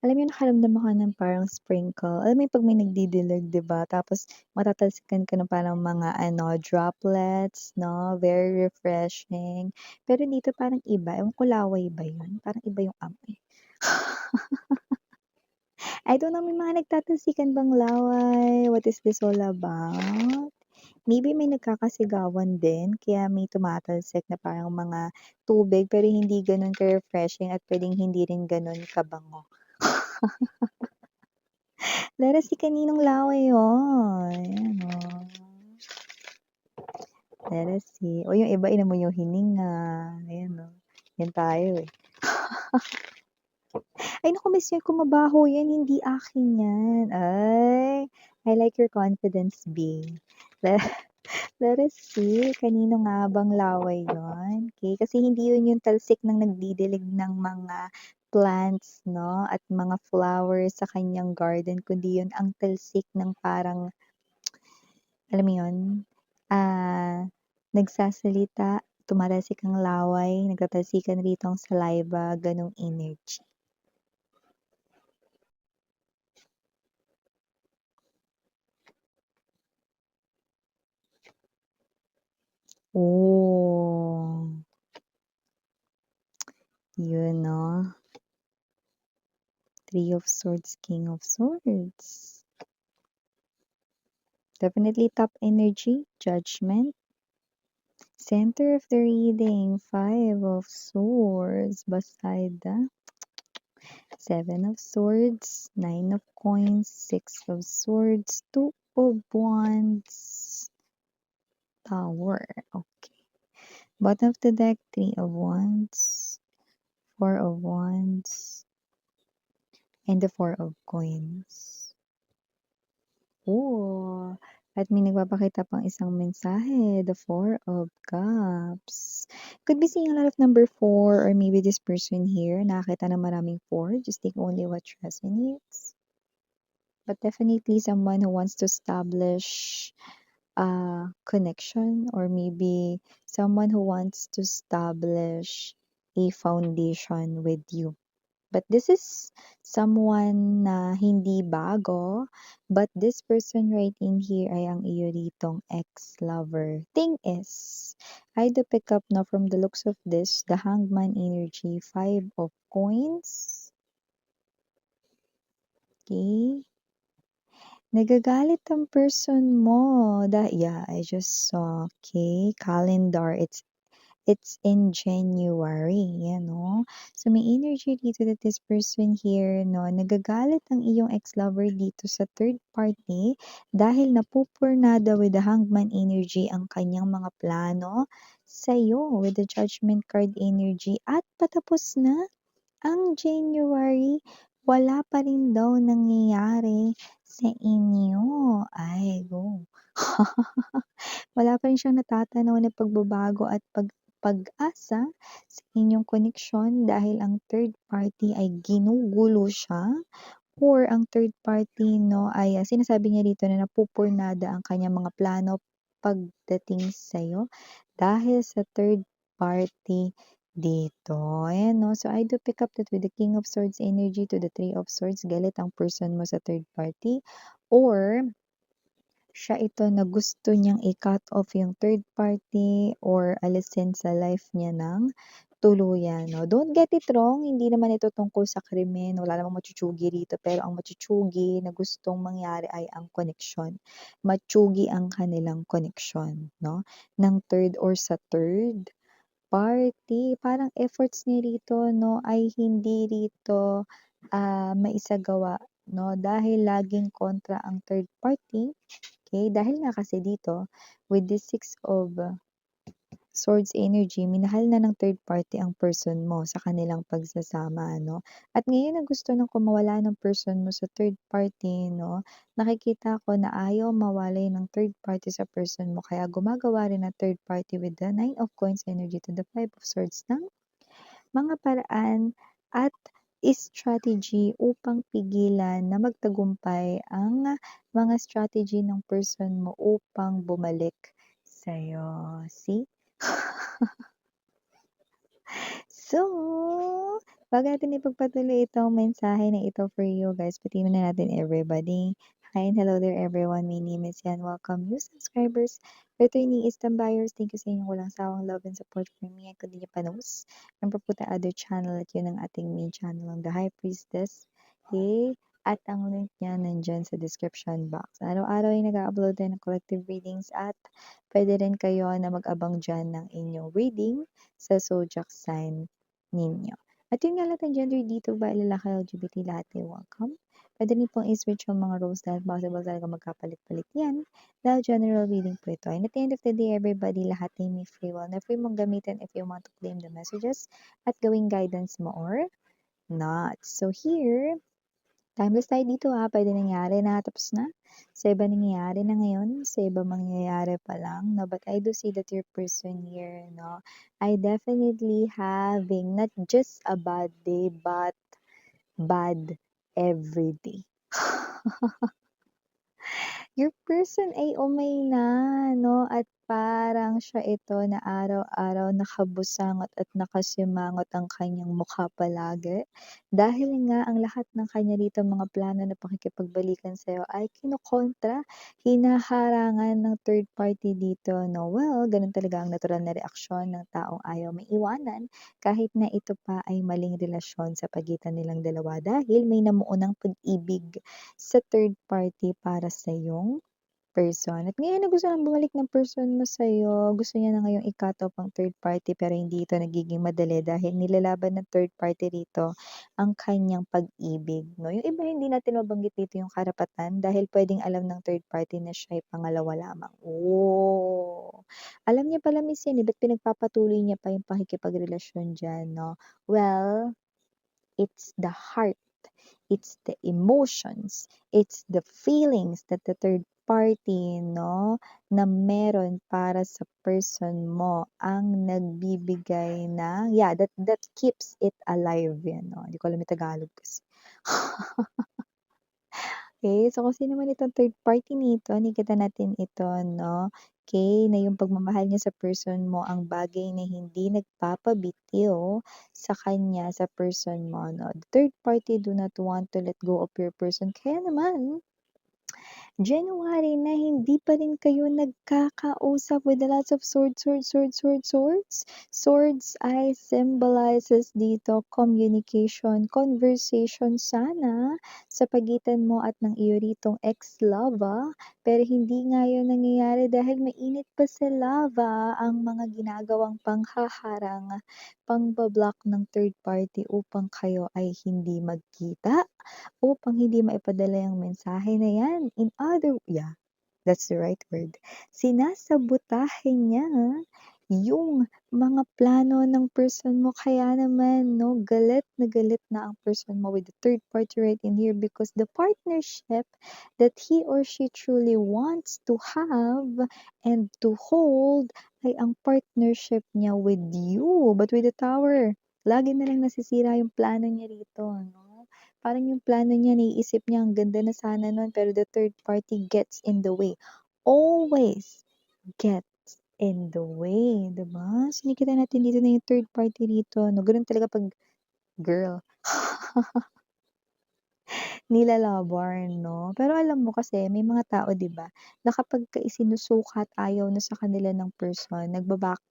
Alam mo yung nakaramdam ako ng parang sprinkle, alam mo yung 'pag may nagdidilig 'di ba, tapos matatalsikan ka ng parang mga ano, droplets 'no, very refreshing. Pero dito parang iba, ewan ko laway ba yun, parang iba yung amoy. I don't know, may mga nagtatalsikan bang laway, what is this all about? Maybe may nagkakasigawan din kaya may tumatalsik na parang mga tubig pero hindi gano'n ka-refreshing at puwedeng hindi rin gano'n kabango. Let us see kaninong laway yun, ayan oh. Let us see. O yung iba inamoy yung hininga, ayan oh. Yan tayo, eh. Ay naku, Miss Joy, kung mabaho yan, hindi akin yan. Ay, I like your confidence, B. Le let us see, kanino nga bang laway yun? Okay, kasi hindi yun yung talsik ng nagdidilig ng mga plants 'no, at mga flowers sa kanyang garden, kundi yun ang talsik ng parang alam mo yun, ah, nagsasalita, tumatalsik ang laway, nagtatalsikan rito ang saliva, gano'ng energy. Oh, yun 'no, Three of Swords, King of Swords. Definitely top energy, Judgment. Center of the reading, Five of Swords, beside the Seven of Swords, Nine of Coins, Six of Swords, Two of Wands, Tower. Okay. Bottom of the deck, Three of Wands, Four of Wands, and the Four of Coins. Oh, at may nagpapakita pang isang mensahe, the Four of Cups. Could be seeing a lot of number 4 or maybe this person here, nakakita ng maraming 4. Just take only what resonates. But definitely someone who wants to establish a connection or maybe someone who wants to establish a foundation with you. But this is someone na hindi bago, but this person right in here ay ang iyo ditong ex-lover. Thing is, I do pick up na from the looks of this, the Hangman energy, Five of Coins. Okay. Nagagalit ang person mo yeah, I just saw, okay, calendar, it's in January, yan 'no. So, may energy dito that this person here 'no, nagagalit ang iyong ex-lover dito sa third party dahil napupurnada with the Hangman energy ang kanyang mga plano sa'yo with the Judgment card energy at patapos na ang January, wala pa rin daw nangyayari sa inyo. Ay, go. Wala pa rin siyang natatanaw na pagbabago at pag-asa sa inyong koneksyon dahil ang third party ay ginugulo siya or ang third party 'no ay, sinasabi niya dito na napupurnada ang kanyang mga plano pagdating sa'yo dahil sa third party dito. Ayan 'no, so I do pick up that with the King of Swords energy to the Three of Swords, galit ang person mo sa third party or siya ito na gusto niyang i-cut off yung third party or alisin sa life niya ng tuluyan 'no. Don't get it wrong, hindi naman ito tungkol sa krimen, wala namang matsu-tsugi rito, pero ang matsu-tsugi na gustong mangyari ay ang koneksyon. Matsugi ang kanilang koneksyon 'no, ng third or sa third party. Parang efforts niya rito 'no ay hindi rito, maisagawa 'no, dahil laging kontra ang third party. Okay, dahil nga kasi dito, with this Six of Swords energy, minahal na ng third party ang person mo sa kanilang pagsasama, ano. At ngayon na gusto ng kumawala ng person mo sa third party, no, nakikita ko na ayaw mawalay ng third party sa person mo. Kaya gumagawa rin ng third party with the Nine of Coins energy to the Five of Swords ng mga paraan at strategy upang pigilan na magtagumpay ang mga strategy ng person mo upang bumalik sa'yo. See? So, Bago natin ipagpatuloy itong mensahe na ito for you guys, batiin muna natin everybody. Hi and hello there everyone. My name is Yan. Welcome new subscribers, returnees, buyers. Thank you sa inyong walang sawang love and support for me. I continue panos. Ang Paputa other channel at yun ang ating main channel ang The High Priestess. Okay? At ang link niya nandyan sa description box. Araw-araw ay nag-upload tayo ng collective readings at pwede rin kayo na mag-abang dyan ng inyong reading sa zodiac sign ninyo. At yun nga lahat ng gender dito ba, lalaki, LGBT, lahat ay welcome. Pwede rin pong i-switch yung mga roles dahil possible talaga magkapalit-palit yan. Dahil general reading po ito. And at the end of the day, everybody, lahat ay may free will na free mong gamitin if you want to claim the messages at gawing guidance mo or not. So here, timeless tayo dito ha, pwede nangyari na, tapos na. Sa iba nangyayari na ngayon, sa iba mangyayari pa lang, no? But I do see that your person here, no? I definitely having not just a bad day, but bad every day. Your person ay umay na, no? At parang siya ito na araw-araw nakabusangot at nakasimangot ang kanyang mukha palagi. Dahil nga ang lahat ng kanya dito mga plano na pakikipagbalikan sa'yo ay kinokontra, hinaharangan ng third party dito, no? Well, ganun talaga ang natural na reaksyon ng taong ayaw maiwanan kahit na ito pa ay maling relasyon sa pagitan nilang dalawa dahil may namuunang pag-ibig sa third party para sa iyong person. At ngayon na gusto nang bumalik ng person mo sa'yo, gusto niya na ngayong i-cut off ang third party pero hindi ito nagiging madali dahil nilalaban ng third party rito ang kanyang pag-ibig. No? Yung iba hindi natin mabanggit dito yung karapatan dahil pwedeng alam ng third party na siya ay pangalawa lamang. Oh! Alam niya pala miss yan, ba't pinagpapatuloy niya pa yung pakikipagrelasyon dyan, no? Well, it's the heart. It's the emotions, it's the feelings that the third party, no, na meron para sa person mo ang nagbibigay ng, yeah, that keeps it alive, yan, no? Hindi ko alam yung Tagalog kasi. Okay, so kung sino man itong third party nito, nakikita natin ito, no? Okay, na yung pagmamahal niya sa person mo ang bagay na hindi nagpapabitiw sa kanya, sa person mo, no? The third party do not want to let go of your person. Kaya naman, January na hindi pa rin kayo nagkakausap with a lots of swords. Swords ay symbolizes dito communication, conversation sana sa pagitan mo at ng iyo ritong ex-lava. Pero hindi nga yun nangyayari dahil mainit pa sa lava ang mga ginagawang panghaharang, pangbablock ng third party upang kayo ay hindi magkita upang hindi maipadala yung mensahe na yan. Yeah, that's the right word. Sinasabotahe niya yung mga plano ng person mo. Kaya naman, no, galit na ang person mo with the third party right in here because the partnership that he or she truly wants to have and to hold ay ang partnership niya with you. But with the tower, lagi na lang nasisira yung plano niya rito, no? Parang yung plano niya, naiisip niya, ang ganda na sana nun, pero the third party gets in the way. Always gets in the way, diba? So, nakikita natin dito na yung third party dito, no? Ganun talaga pag girl. Nilalabar, no? Pero alam mo kasi, may mga tao, diba, na kapag isinusukat ayaw na sa kanila ng person, nagba-back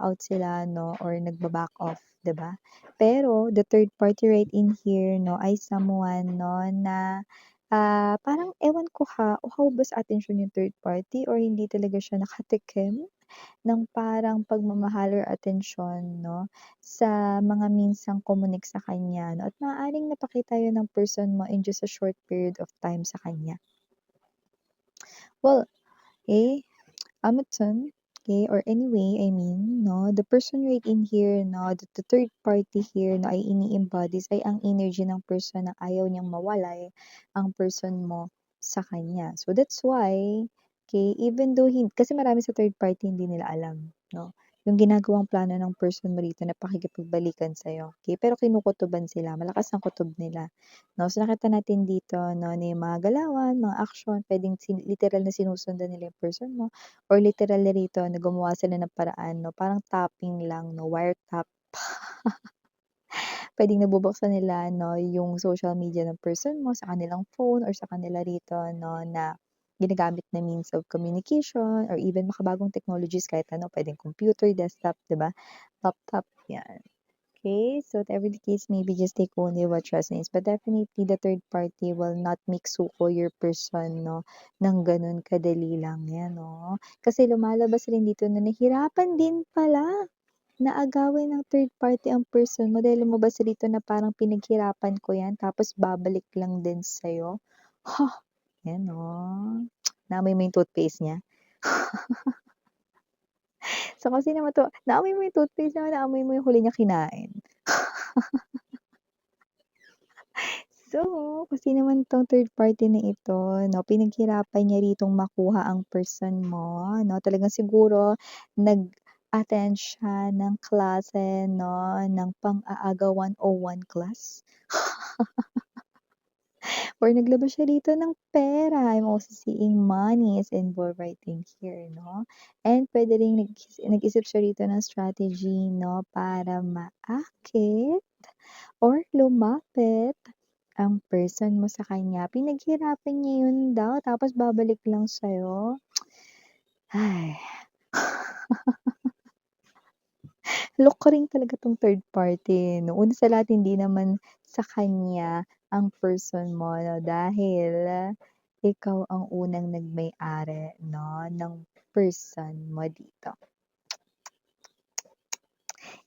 out sila, no, or nagba-back off, 'di ba? Pero the third party right in here, no, ay someone, no, na parang ewan ko ha, uhaw ba sa atensyon yung third party or hindi talaga siya nakatikim ng parang pagmamahal or atensyon, no, sa mga minsang kumunik sa kanya, no, at maaaring napakita yun ng person mo in just a short period of time sa kanya. Well, eh, Amazon, okay, or anyway, I mean, no, the person right in here, no, the third party here na ay ini-embodies ay ang energy ng person na ayaw niyang mawalay ang person mo sa kanya. So that's why, okay, even though kasi marami sa third party hindi nila alam, no, yung ginagawang plano ng person mo rito na pakikipagbalikan sa'yo. Okay? Pero kinukutuban sila. Malakas ang kutob nila. No? So nakita natin dito no, na yung mga galawan, mga action, pwedeng literal na sinusundan nila yung person mo or literal na rito na gumawa sila ng paraan, no, parang tapping lang, no, wire tap. puwedeng nabubuksan nila 'no, yung social media ng person mo sa kanilang phone or sa kanila rito 'no, na ginagamit na means of communication or even makabagong technologies kahit ano, puwedeng computer, desktop, 'di ba, laptop, 'yan. Okay, so whatever the case may be, just take only what resonates. But definitely, the third party will not make suko your person, no, ng ganun kadali lang yan, no? Kasi lumalabas rin dito na nahirapan din pala na agawin ng third party ang person mo dahil lumabas dito na parang pinaghirapan ko yan tapos babalik lang din sa'yo. Ha! Yan, no? Naamoy mo yung toothpaste niya? So, kasi naman to, naamoy mo yung toothpaste niya, naamoy mo yung huli niya kinain. So, kasi naman 'tong third party na ito 'no, pinaghirapan niya ritong makuha ang person mo 'no, talagang siguro nag-attend siya ng klase 'no, ng pang-aaga 101 class or naglabas siya dito ng pera. I'm also seeing money is involved right in here 'no, and puwede ring nag-isip siya rito ng strategy 'no, para maakit or lumapit ang person mo sa kanya, pinaghirapan niya yun daw tapos babalik lang sa'yo. Ay, loko rin talaga 'tong third party 'no. Una sa lahat hindi naman sa kanya ang person mo 'no, dahil ikaw ang unang nagmay-ari 'no, ng person mo dito.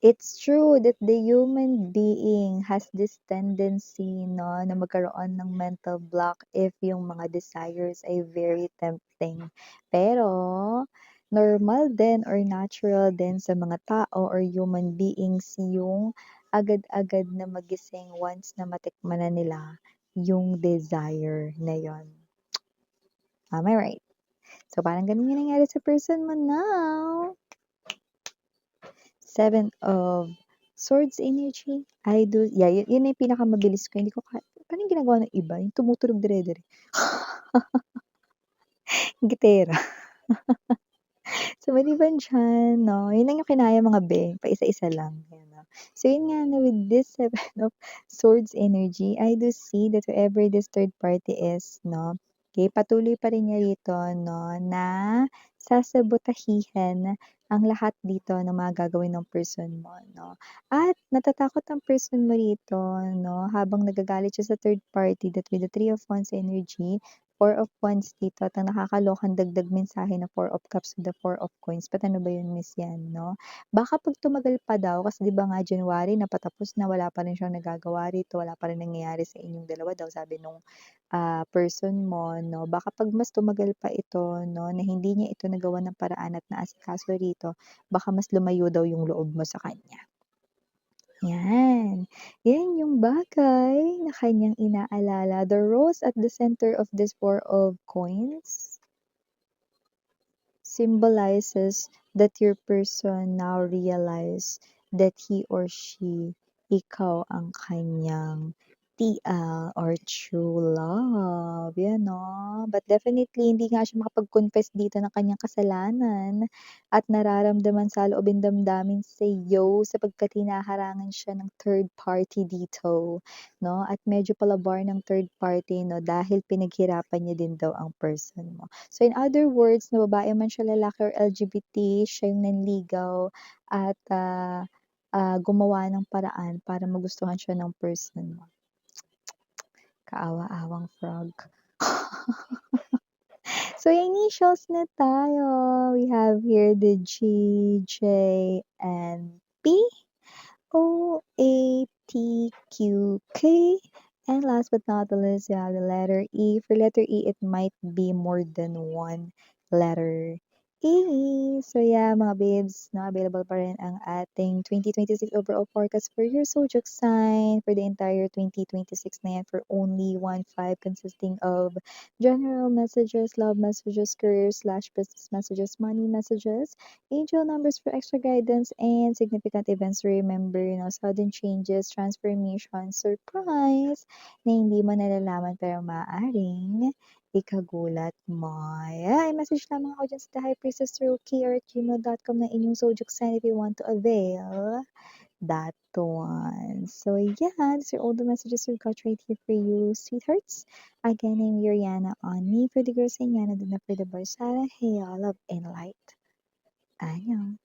It's true that the human being has this tendency 'no, na magkaroon ng mental block if yung mga desires ay very tempting. Pero normal din or natural din sa mga tao or human beings yung agad-agad na magising once na matikman na nila yung desire na yon. Am I right? So, parang ganun yung nangyari sa person mo now. Seven of Swords energy. I do yeah, yun na yung pinakamabilis ko, hindi ko paano yung ginagawa ng iba, yung tumutunog dire-dire. Gitera. So, maliban diyan 'no, yun lang yung kinaya mga be, paisa-isa lang, yan 'no. So, yun nga 'no, with this Seven of Swords energy, I do see that whoever this third party is 'no, okey, patuloy pa rin niya rito 'no, na sasabotahihin ang lahat dito ng mga gagawin ng person mo 'no. At natatakot ang person mo rito 'no, habang nagagalit siya sa third party that with the Three of Wands energy, Four of Wands dito at ang nakakalokang dagdag mensahe na Four of Cups with the Four of Coins. Ba't ano ba yun, Miss yan, 'no? Baka 'pag tumagal pa daw kasi 'di ba nga January na patapos na, wala pa rin siyang nagagawa rito, wala pa rin nangyayari sa inyong dalawa daw sabi nung, person mo 'no. Baka 'pag mas tumagal pa ito 'no, na hindi niya ito nagawan ng paraan at naasikaso rito, baka mas lumayo daw yung loob mo sa kanya. Yan. Yan yung bagay na kanyang inaalala. The rose at the center of this Four of Coins symbolizes that your person now realize that he or she, ikaw ang kanyang TL or true love, yan 'no. But definitely hindi nga siya makapag-confess dito ng kanyang kasalanan at nararamdaman sa loobin damdamin sa'yo sapagkat hinaharangan siya ng third party dito 'no, at medyo palabar ng third party 'no, dahil pinaghirapan niya din daw ang person mo. So in other words, na babae man siya, lalaki or LGBT, siya yung nanligaw at, gumawa ng paraan para magustuhan siya ng person mo. Kaawa-awang frog. So initials na tayo. We have here the G, J, and P, O, A, T, Q, K, and last but not the least, we have the letter E. For letter E, it might be more than one letter E. So yeah, mga babes, no, available pa rin ang ating 2026 overall forecast for your zodiac sign for the entire 2026 na yan for only 1/5 consisting of general messages, love messages, career/business messages, money messages, angel numbers for extra guidance, and significant events to remember, sudden changes, transformation, surprise na hindi mo nalalaman pero maaaring ikagulat mo. Yeah, i-message lamang ako dyan sa The High Priestess Rookie or @gmail.com na inyong zodiac sign if you want to avail that one. So yeah, these are all the messages we've got right here for you, sweethearts. Again, I'm Yuriana on me for the girls and Yana, then for the boys. Hey, all love and light. Annyeong.